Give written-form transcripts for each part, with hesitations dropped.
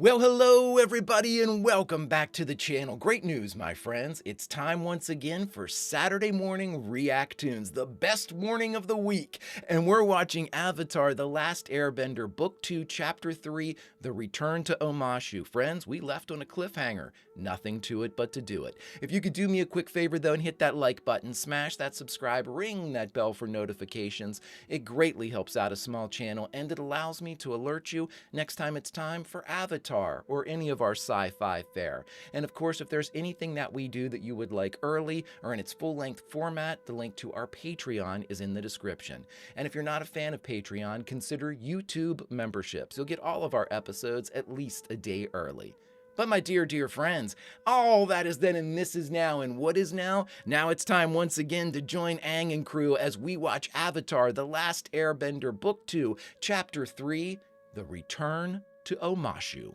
Well, hello everybody and welcome back to the channel. Great news, my friends. It's time once again for Saturday Morning React Toons, the best morning of the week. And we're watching Avatar: The Last Airbender, Book 2, Chapter 3, The Return to Omashu. Friends, we left on a cliffhanger. Nothing to it but to do it. If you could do me a quick favor though and hit that like button, smash that subscribe, ring that bell for notifications. It greatly helps out a small channel and it allows me to alert you next time it's time for Avatar or any of our sci-fi fare. And of course, if there's anything that we do that you would like early or in its full-length format, the link to our Patreon is in the description. And if you're not a fan of Patreon, consider YouTube memberships. You'll get all of our episodes at least a day early. But my dear friends, all that is then and this is now, and what is now? Now it's time once again to join Aang and crew as we watch Avatar: The Last Airbender, Book 2, Chapter 3, The Return to Omashu.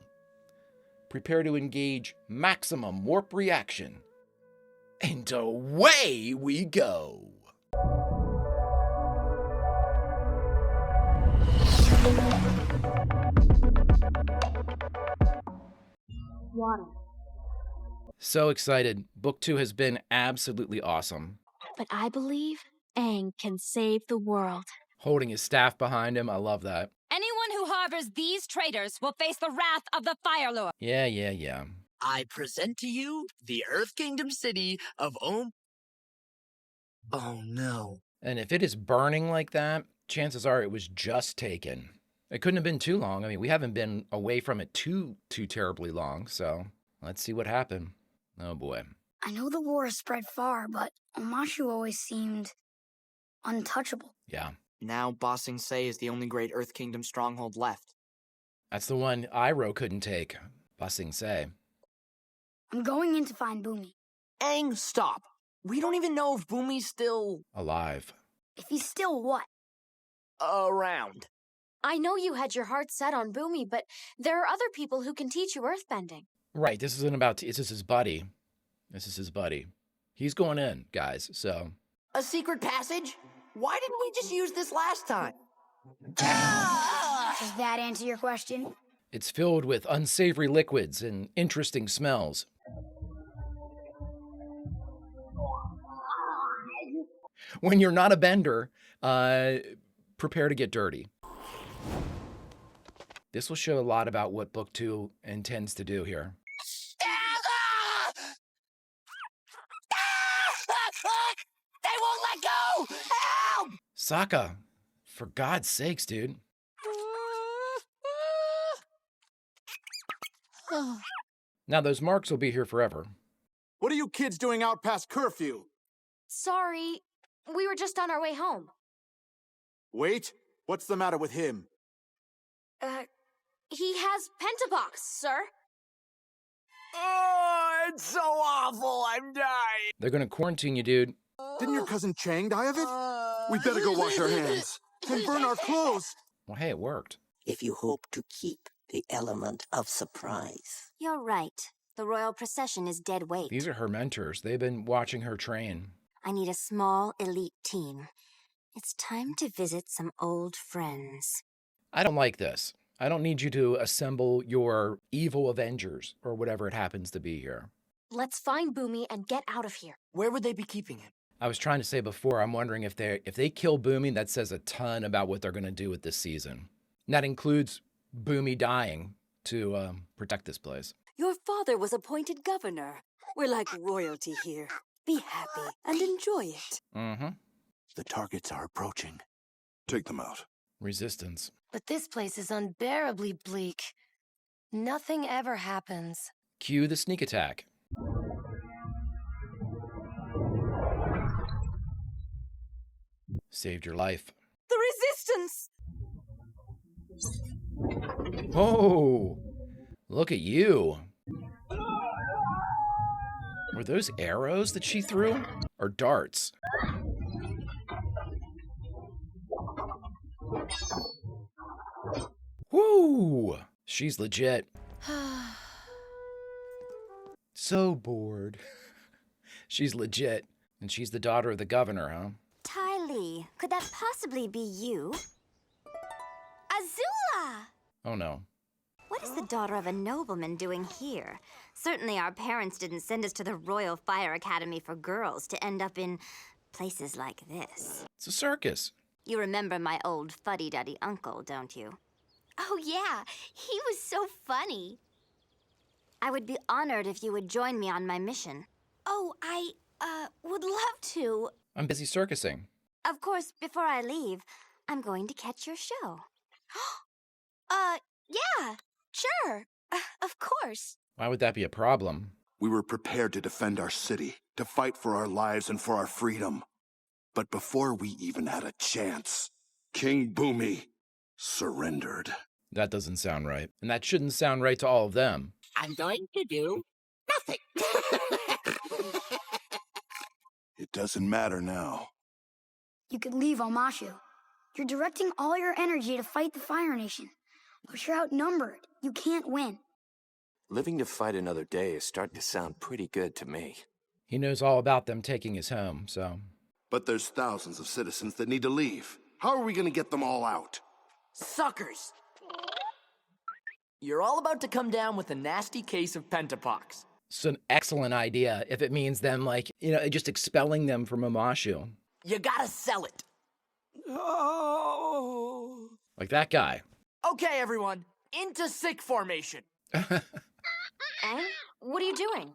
Prepare to engage maximum warp reaction. And away we go! Water. So excited. Book 2 has been absolutely awesome. But I believe Aang can save the world. Holding his staff behind him, I love that. Anyone who harbors these traitors will face the wrath of the Fire Lord. Yeah. I present to you the Earth Kingdom city of Oh no. And if it is burning like that, chances are it was just taken. It couldn't have been too long. I mean, we haven't been away from it too terribly long, so let's see what happened. Oh boy. I know the war has spread far, but Omashu always seemed untouchable. Yeah. Now Ba Sing Se is the only great Earth Kingdom stronghold left. That's the one Iroh couldn't take. Ba Sing Se. I'm going in to find Bumi. Aang, stop. We don't even know if Bumi's still Alive. If he's still what? around. I know you had your heart set on Bumi, but there are other people who can teach you earthbending. Right, this isn't about... This is his buddy. This is his buddy. He's going in, guys, so... A secret passage? Why didn't we just use this last time? Does that answer your question? It's filled with unsavory liquids and interesting smells. When you're not a bender, prepare to get dirty. This will show a lot about what Book 2 intends to do here. They won't let go! Help! Sokka, for God's sakes, dude. Now those marks will be here forever. What are you kids doing out past curfew? Sorry, we were just on our way home. Wait, what's the matter with him? He has pentapox, sir. Oh, it's so awful. I'm dying. They're gonna quarantine you, dude. Didn't your cousin Chang die of it? We better go wash our hands and burn our clothes. Well, hey, it worked. If you hope to keep the element of surprise. You're right. The royal procession is dead weight. These are her mentors. They've been watching her train. I need a small, elite team. It's time to visit some old friends. I don't like this. I don't need you to assemble your evil Avengers or whatever it happens to be here. Let's find Bumi and get out of here. Where would they be keeping him? I was trying to say before, I'm wondering if they kill Bumi, that says a ton about what they're going to do with this season. And that includes Bumi dying to protect this place. Your father was appointed governor. We're like royalty here. Be happy and enjoy it. Mm-hmm. The targets are approaching. Take them out. Resistance. But this place is unbearably bleak. Nothing ever happens. Cue the sneak attack. Saved your life. The resistance! Oh, look at you. Were those arrows that she threw? Or darts? Woo! She's legit. So bored. She's legit. And she's the daughter of the governor, huh? Ty Lee, could that possibly be you? Azula! Oh no. What is the daughter of a nobleman doing here? Certainly our parents didn't send us to the Royal Fire Academy for girls to end up in places like this. It's a circus. You remember my old fuddy-duddy uncle, don't you? Oh, yeah. He was so funny. I would be honored if you would join me on my mission. Oh, I, would love to. I'm busy circusing. Of course, before I leave, I'm going to catch your show. Yeah, sure. Of course. Why would that be a problem? We were prepared to defend our city, to fight for our lives and for our freedom. But before we even had a chance, King Boomy surrendered. That doesn't sound right. And that shouldn't sound right to all of them. I'm going to do nothing. It doesn't matter now. You could leave Omashu. You're directing all your energy to fight the Fire Nation. But you're outnumbered. You can't win. Living to fight another day is starting to sound pretty good to me. He knows all about them taking his home, so... But there's thousands of citizens that need to leave. How are we going to get them all out? Suckers! You're all about to come down with a nasty case of pentapox. It's an excellent idea if it means them, like, just expelling them from Omashu. You gotta sell it. Oh. Like that guy. Okay, everyone. Into sick formation. Aang, what are you doing?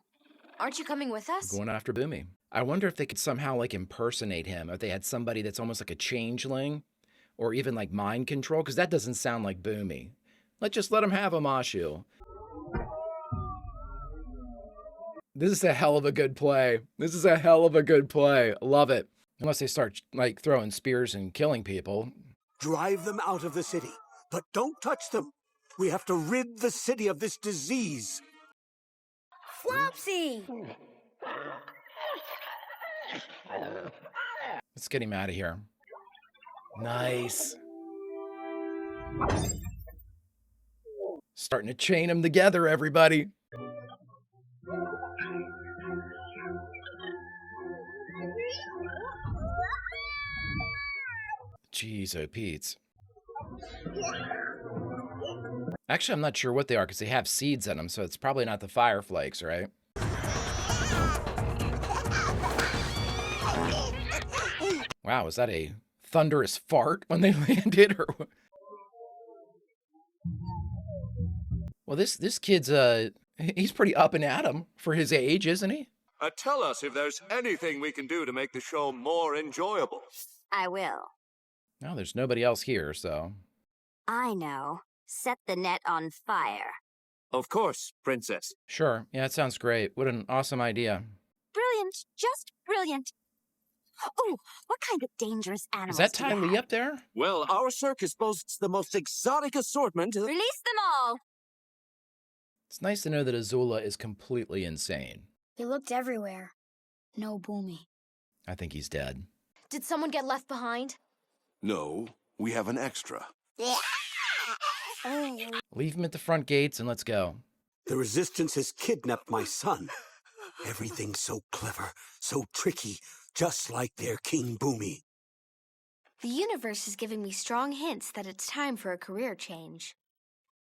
Aren't you coming with us? Going after Boomy. I wonder if they could somehow, like, impersonate him. If they had somebody that's almost like a changeling. Or even, like, mind control. Because that doesn't sound like Boomy. Let's let him have Omashu. This is a hell of a good play. This is a hell of a good play. Love it. Unless they start, like, throwing spears and killing people. Drive them out of the city, but don't touch them. We have to rid the city of this disease. Flopsy! Let's get him out of here. Nice. Starting to chain them together, everybody. Jeez, oh Pete's. Actually, I'm not sure what they are because they have seeds in them, so it's probably not the fire flakes, right? Wow, was that a thunderous fart when they landed? Or what? Well, this kid's, he's pretty up and at 'em for his age, isn't he? Tell us if there's anything we can do to make the show more enjoyable. I will. No, there's nobody else here, so... I know. Set the net on fire. Of course, Princess. Sure. Yeah, that sounds great. What an awesome idea. Brilliant. Just brilliant. Oh, what kind of dangerous animals Is that do you Ty Lee have? up there? Well, our circus boasts the most exotic assortment. Release them all! It's nice to know that Azula is completely insane. They looked everywhere. No Boomy. I think he's dead. Did someone get left behind? No, we have an extra. Leave him at the front gates and let's go. The Resistance has kidnapped my son. Everything's so clever, so tricky, just like their King Boomy. The universe is giving me strong hints that it's time for a career change.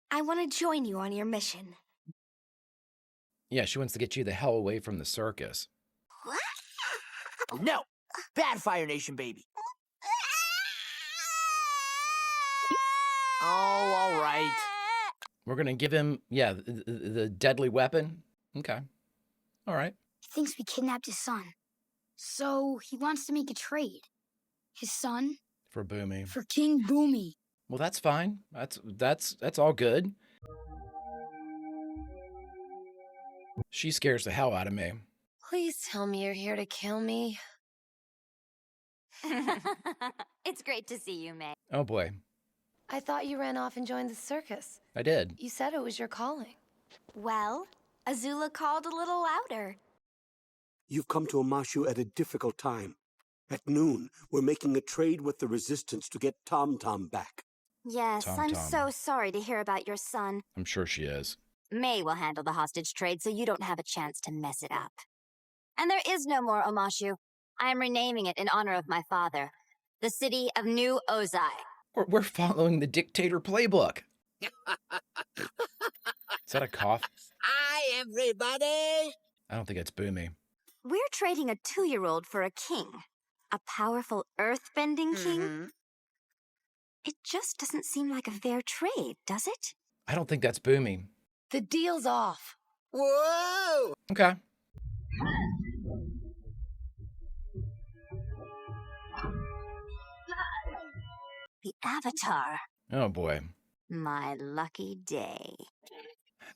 I want to join you on your mission. Yeah, she wants to get you the hell away from the circus. No! Bad Fire Nation, baby. Oh, all right. We're going to give him, yeah, the deadly weapon. Okay. All right. He thinks we kidnapped his son. So he wants to make a trade. His son For Boomy. for King Boomy. Well, that's fine. That's all good. She scares the hell out of me. Please tell me you're here to kill me. It's great to see you, May. Oh boy. I thought you ran off and joined the circus. I did. You said it was your calling. Well, Azula called a little louder. You've come to Omashu at a difficult time. At noon, we're making a trade with the Resistance to get Tom Tom back. Yes, Tom I'm Tom. so sorry to hear about your son. I'm sure she is. May will handle the hostage trade so you don't have a chance to mess it up. And there is no more Omashu. I am renaming it in honor of my father, the city of New Ozai. We're following the dictator playbook. Is that a cough? Hi, everybody! I don't think it's Boomy. We're trading a 2-year-old for a king. A powerful earth-bending king? It just doesn't seem like a fair trade, does it? I don't think that's Boomy. The deal's off. Whoa! Okay. The Avatar. Oh boy. My lucky day.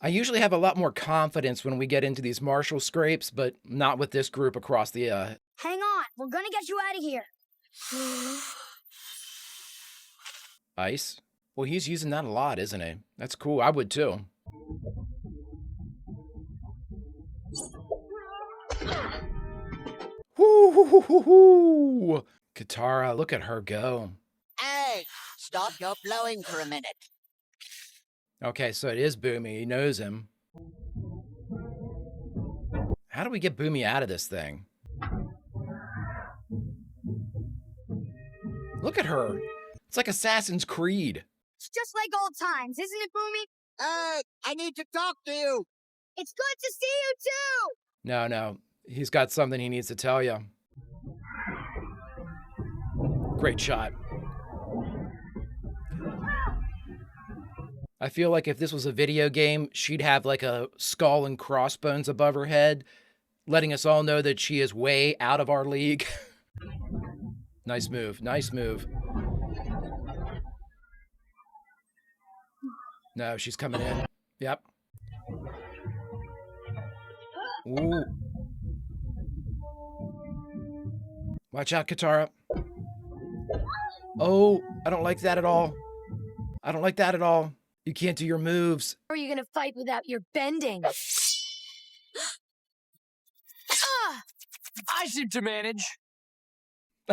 I usually have a lot more confidence when we get into these martial scrapes, but not with this group across the, Hang on, we're gonna get you out of here. ice. Well, he's using that a lot, isn't he? That's cool. I would too. Woo-hoo-hoo-hoo-hoo! Katara, look at her go. Hey, stop your blowing for a minute. Okay, so it is Boomy. He knows him. How do we get Boomy out of this thing? Look at her. It's like Assassin's Creed. It's just like old times, isn't it, Boomy? Hey, I need to talk to you. It's good to see you, too! No. He's got something he needs to tell you. Great shot. I feel like if this was a video game, she'd have like a skull and crossbones above her head, letting us all know that she is way out of our league. Nice move. Nice move. No, she's coming in. Yep. Ooh. Watch out, Katara. Oh, I don't like that at all. I don't like that at all. You can't do your moves. How are you gonna fight without your bending? I seem to manage.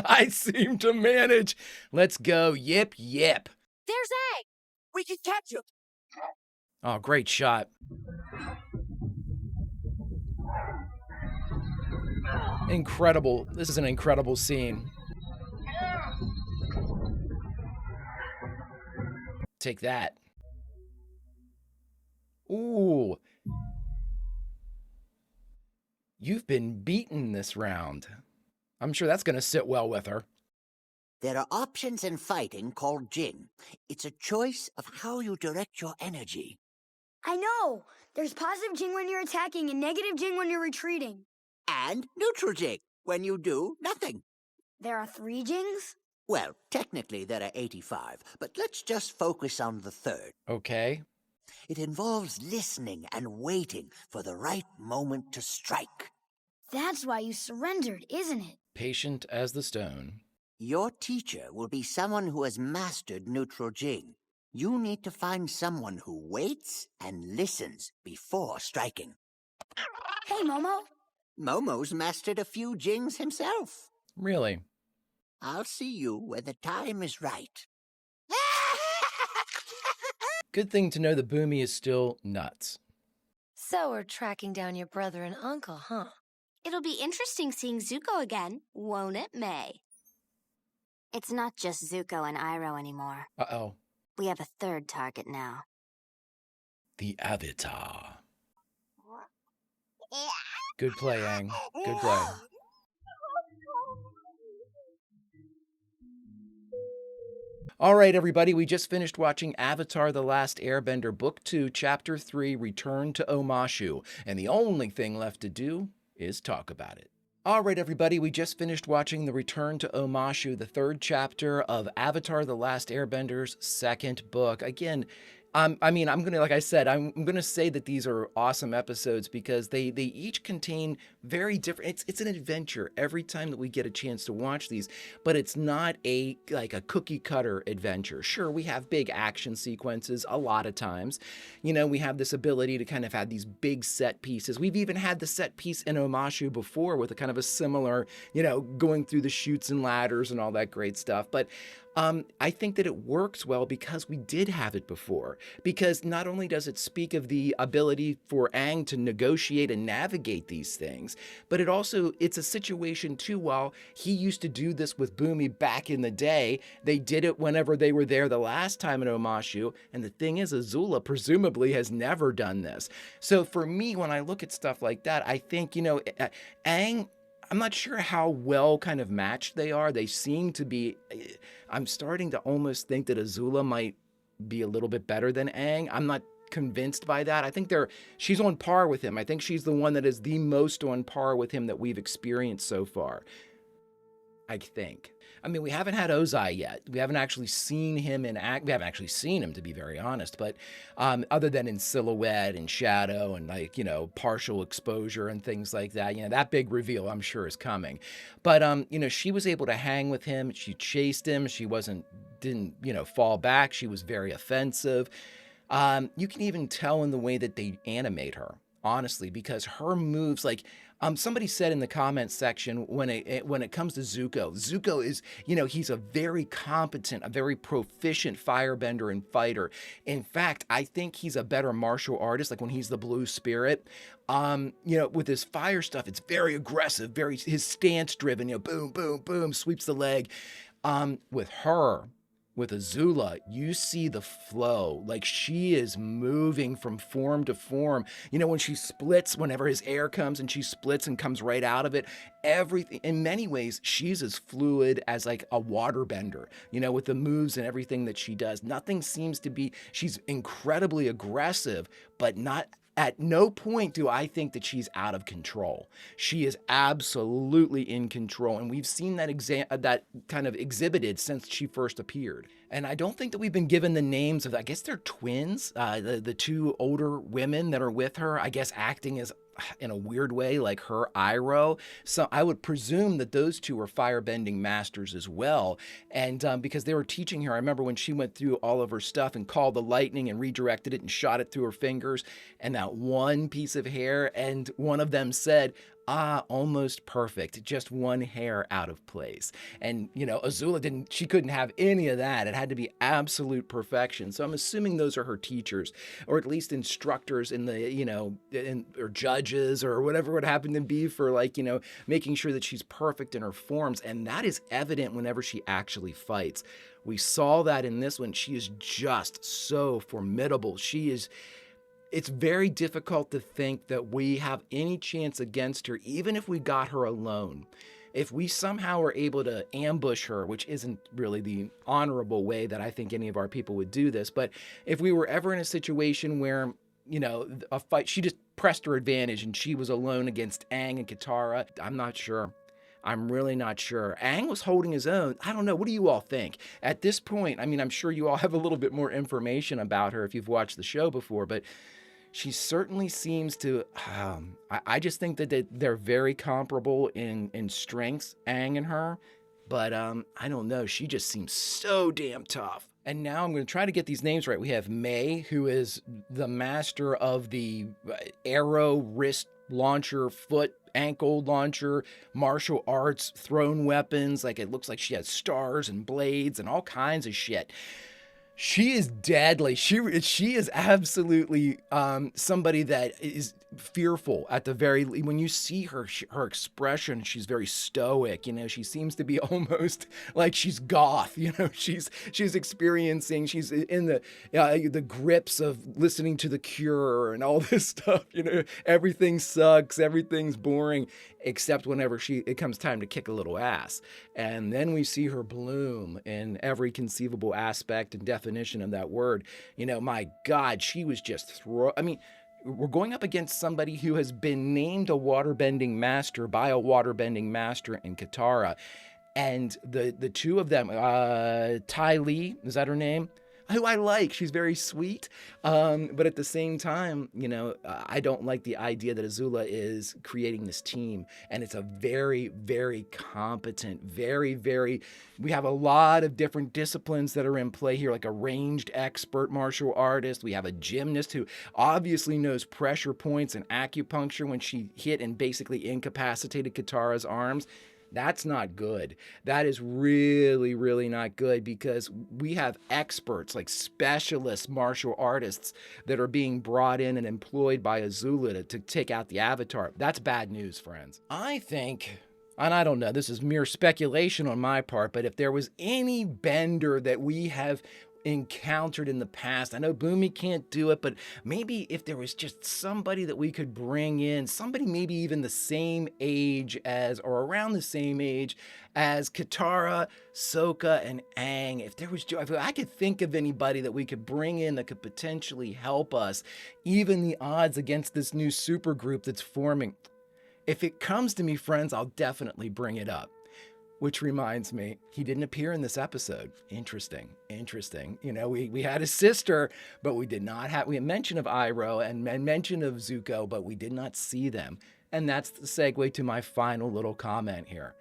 I seem to manage. Let's go. Yip, yip. There's Aang! We can catch him. Oh, great shot. Incredible. This is an incredible scene. Take that. Ooh. You've been beaten this round. I'm sure that's going to sit well with her. There are options in fighting called Jing. It's a choice of how you direct your energy. I know! There's positive Jing when you're attacking and negative Jing when you're retreating. And neutral Jing, when you do nothing. There are 3 Jings? Well, technically there are 85, but let's just focus on the third. Okay. It involves listening and waiting for the right moment to strike. That's why you surrendered, isn't it? Patient as the stone. Your teacher will be someone who has mastered neutral Jing. You need to find someone who waits and listens before striking. Hey, Momo. Momo's mastered a few Jings himself. Really? I'll see you when the time is right. Good thing to know the Boomy is still nuts. So we're tracking down your brother and uncle, huh? It'll be interesting seeing Zuko again, won't it, May? It's not just Zuko and Iroh anymore. Uh-oh. We have a third target now. The Avatar. Good play, Aang. Good play. All right, everybody, we just finished watching Avatar: The Last Airbender, Book 2, Chapter 3, Return to Omashu, and the only thing left to do is talk about it. All right, everybody, we just finished watching The Return to Omashu, the 3rd chapter of Avatar: The Last Airbender's 2nd book. Again, I'm gonna say that these are awesome episodes because they each contain very different. It's an adventure every time that we get a chance to watch these, but it's not like a cookie cutter adventure. Sure, we have big action sequences a lot of times. You know, we have this ability to kind of have these big set pieces. We've even had the set piece in Omashu before with a kind of a similar, you know, going through the chutes and ladders and all that great stuff. But I think that it works well because we did have it before. Because not only does it speak of the ability for Aang to negotiate and navigate these things, but it's a situation too. While he used to do this with Bumi back in the day, they did it whenever they were there the last time in Omashu. And the thing is, Azula presumably has never done this. So for me, when I look at stuff like that, I think, Aang, I'm not sure how well kind of matched they are. They seem to be, I'm starting to almost think that Azula might be a little bit better than Aang. I'm not convinced by that. I think she's on par with him. I think she's the one that is the most on par with him that we've experienced so far. I think. I mean, we haven't had Ozai yet. We haven't actually seen him in act. We haven't actually seen him, to be very honest. But other than in silhouette and shadow and partial exposure and things like that, that big reveal I'm sure is coming. But she was able to hang with him. She chased him. She didn't fall back. She was very offensive. You can even tell in the way that they animate her, honestly, because her moves, somebody said in the comments section when it comes to Zuko is, he's a very competent, a very proficient firebender and fighter. In fact, I think he's a better martial artist, like when he's the blue spirit. With his fire stuff, it's very aggressive, his stance driven, boom, boom, boom, sweeps the leg. With Azula, you see the flow, like she is moving from form to form. When she splits, whenever his air comes and she splits and comes right out of it, everything, in many ways, she's as fluid as like a waterbender, with the moves and everything that she does. She's incredibly aggressive, but at no point do I think that she's out of control. She is absolutely in control, and we've seen that kind of exhibited since she first appeared. And I don't think that we've been given the names of, I guess they're twins, the two older women that are with her, I guess acting as, in a weird way, like her Iroh. So I would presume that those two are firebending masters as well. And because they were teaching her, I remember when she went through all of her stuff and called the lightning and redirected it and shot it through her fingers, and that one piece of hair, and one of them said, almost perfect, just one hair out of place. And Azula she couldn't have any of that. It had to be absolute perfection. So I'm assuming those are her teachers, or at least instructors in the or judges or whatever would happen to be for making sure that she's perfect in her forms. And that is evident whenever she actually fights. We saw that in this one. She is just so formidable. It's very difficult to think that we have any chance against her, even if we got her alone. If we somehow are able to ambush her, which isn't really the honorable way that I think any of our people would do this, but if we were ever in a situation where, a fight, she just pressed her advantage and she was alone against Aang and Katara, I'm not sure. I'm really not sure. Aang was holding his own. I don't know. What do you all think? At this point, I mean, I'm sure you all have a little bit more information about her if you've watched the show before, but she certainly seems to, I just think that they're very comparable in strengths, Aang and her, but I don't know. She just seems so damn tough. And now I'm going to try to get these names right. We have Mei, who is the master of the arrow, wrist launcher, foot, ankle launcher, martial arts, thrown weapons. Like, it looks like she has stars and blades and all kinds of shit. She is deadly. She is absolutely somebody that is fearful at the very least. When you see her expression, she's very stoic. She seems to be almost like she's goth. She's experiencing. She's in the grips of listening to The Cure and all this stuff. Everything sucks. Everything's boring, except whenever it comes time to kick a little ass. And then we see her bloom in every conceivable aspect and definition of that word. My God, she was just we're going up against somebody who has been named a waterbending master by a waterbending master in Katara. And the two of them, Ty Lee, is that her name? Who I like. She's very sweet. But at the same time, I don't like the idea that Azula is creating this team. And it's a very, very competent, we have a lot of different disciplines that are in play here, like a ranged expert martial artist. We have a gymnast who obviously knows pressure points and acupuncture when she hit and basically incapacitated Katara's arms. That's not good. That is really, really not good, because we have experts, like specialist martial artists, that are being brought in and employed by Azula to take out the Avatar. That's bad news, friends. I think, and I don't know, this is mere speculation on my part, but if there was any bender that we have encountered in the past, I know Boomy can't do it, but maybe if there was just somebody that we could bring in, somebody maybe even the same age as, or around the same age as Katara, Sokka, and Aang. If I could think of anybody that we could bring in that could potentially help us even the odds against this new super group that's forming. If it comes to me, friends, I'll definitely bring it up. Which reminds me, he didn't appear in this episode. Interesting. You know, we had his sister, but we did not have, we had mention of Iroh and mention of Zuko, but we did not see them. And that's the segue to my final little comment here.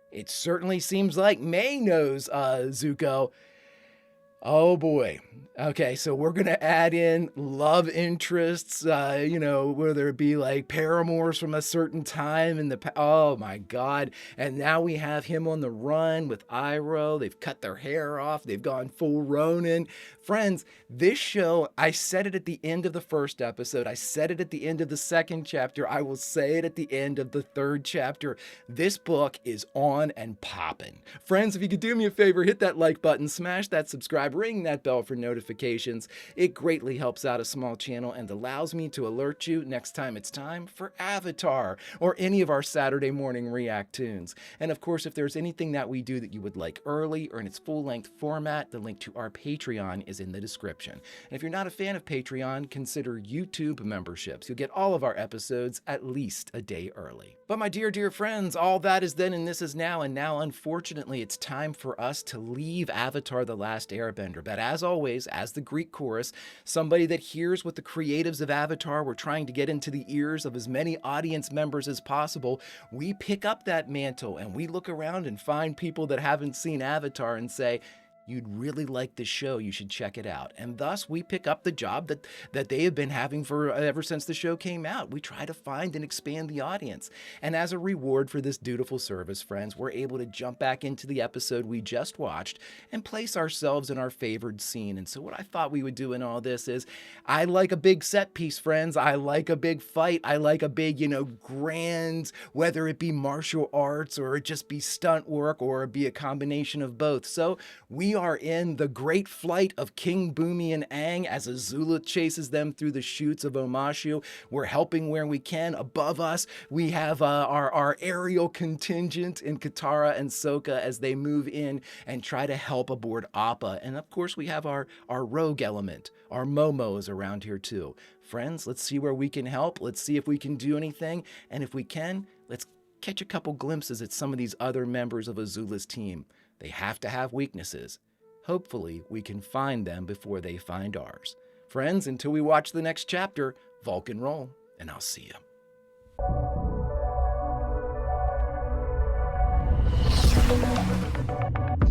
It certainly seems like May knows Zuko. Oh boy. Okay, so we're going to add in love interests, you know, whether it be like paramours from a certain time in the oh my God. And now we have him on the run with Iroh. They've cut their hair off. They've gone full Ronin. Friends, this show, I said it at the end of the first episode. I said it at the end of the second chapter. I will say it at the end of the third chapter. This book is on and popping. Friends, if you could do me a favor, hit that like button, smash that subscribe, ring that bell for notifications. It greatly helps out a small channel and allows me to alert you next time it's time for Avatar or any of our Saturday morning React Toons. And of course, if there's anything that we do that you would like early or in its full-length format, the link to our Patreon is in the description. And if you're not a fan of Patreon, consider YouTube memberships. You'll get all of our episodes at least a day early. But my dear friends, all that is then and this is now, and now unfortunately it's time for us to leave Avatar: The Last Airbender. But as always, as the Greek chorus, somebody that hears what the creatives of Avatar were trying to get into the ears of as many audience members as possible, we pick up that mantle and we look around and find people that haven't seen Avatar and say, you'd really like this show, you should check it out. And thus we pick up the job that they have been having for ever since the show came out. We try to find and expand the audience. And as a reward for this dutiful service, friends, we're able to jump back into the episode we just watched and place ourselves in our favored scene. And so what I thought we would do in all this is, I like a big set piece, friends. I like a big fight. I like a big, you know, grand, whether it be martial arts or it just be stunt work or it be a combination of both. So we are in the great flight of King Bumi and Aang as Azula chases them through the chutes of Omashu. We're helping where we can. Above us, we have our aerial contingent in Katara and Sokka as they move in and try to help aboard Appa. And of course, we have our rogue element. Our Momo is around here too. Friends, let's see where we can help. Let's see if we can do anything. And if we can, let's catch a couple glimpses at some of these other members of Azula's team. They have to have weaknesses. Hopefully, we can find them before they find ours. Friends, until we watch the next chapter, Vulcan roll, and I'll see you.